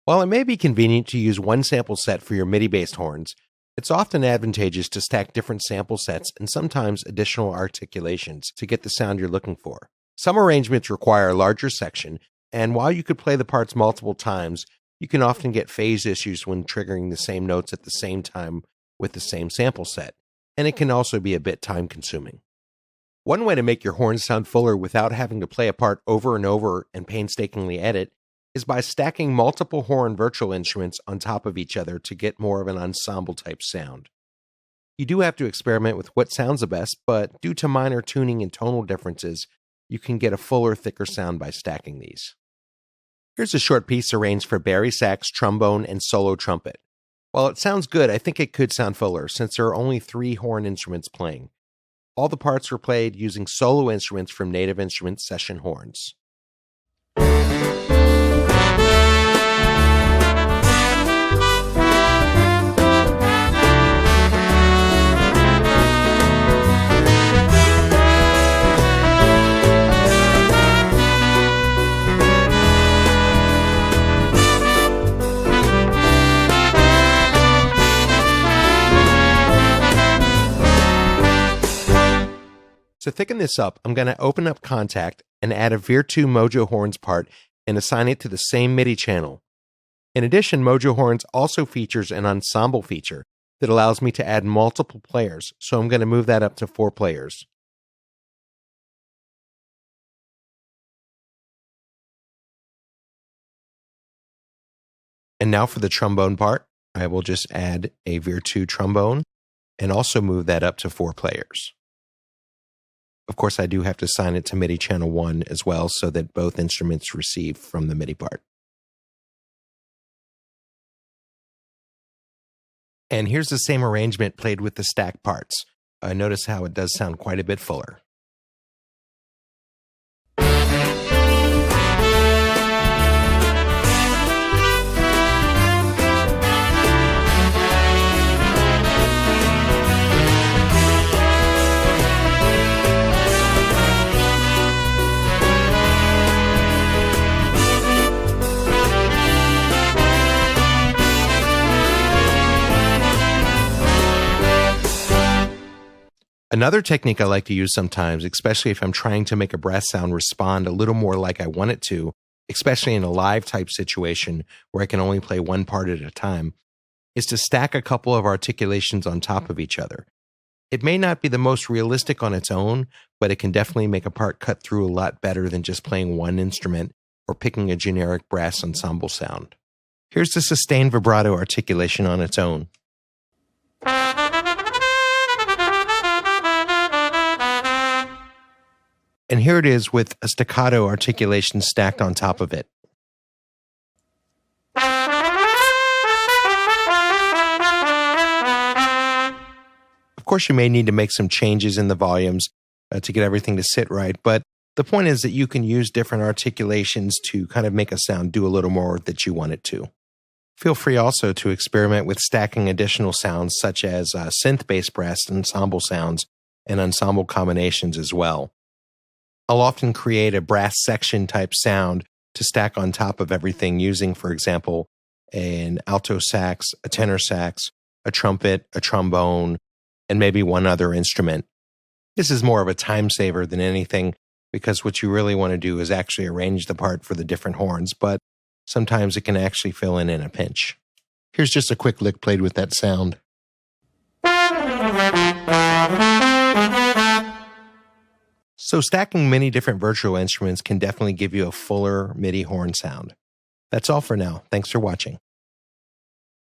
While it may be convenient to use one sample set for your MIDI-based horns, it's often advantageous to stack different sample sets and sometimes additional articulations to get the sound you're looking for. Some arrangements require a larger section, and while you could play the parts multiple times, you can often get phase issues when triggering the same notes at the same time with the same sample set, and it can also be a bit time-consuming. One way to make your horns sound fuller without having to play a part over and over and painstakingly edit is by stacking multiple horn virtual instruments on top of each other to get more of an ensemble-type sound. You do have to experiment with what sounds the best, but due to minor tuning and tonal differences, you can get a fuller, thicker sound by stacking these. Here's a short piece arranged for bari sax, trombone, and solo trumpet. While it sounds good, I think it could sound fuller since there are only 3 horn instruments playing. All the parts were played using solo instruments from Native Instruments session horns. To thicken this up, I'm going to open up Contact and add a Veer2 Mojo Horns part and assign it to the same MIDI channel. In addition, Mojo Horns also features an ensemble feature that allows me to add multiple players, so I'm going to move that up to 4 players. And now for the trombone part, I will just add a Veer2 trombone and also move that up to 4 players. Of course, I do have to assign it to MIDI channel 1 as well so that both instruments receive from the MIDI part. And here's the same arrangement played with the stacked parts. Notice how it does sound quite a bit fuller. Another technique I like to use sometimes, especially if I'm trying to make a brass sound respond a little more like I want it to, especially in a live type situation where I can only play one part at a time, is to stack a couple of articulations on top of each other. It may not be the most realistic on its own, but it can definitely make a part cut through a lot better than just playing one instrument or picking a generic brass ensemble sound. Here's the sustained vibrato articulation on its own. And here it is with a staccato articulation stacked on top of it. Of course, you may need to make some changes in the volumes to get everything to sit right, but the point is that you can use different articulations to kind of make a sound do a little more that you want it to. Feel free also to experiment with stacking additional sounds such as synth-based brass ensemble sounds and ensemble combinations as well. I'll often create a brass section type sound to stack on top of everything using, for example, an alto sax, a tenor sax, a trumpet, a trombone, and maybe one other instrument. This is more of a time saver than anything because what you really want to do is actually arrange the part for the different horns, but sometimes it can actually fill in a pinch. Here's just a quick lick played with that sound. So stacking many different virtual instruments can definitely give you a fuller MIDI horn sound. That's all for now. Thanks for watching.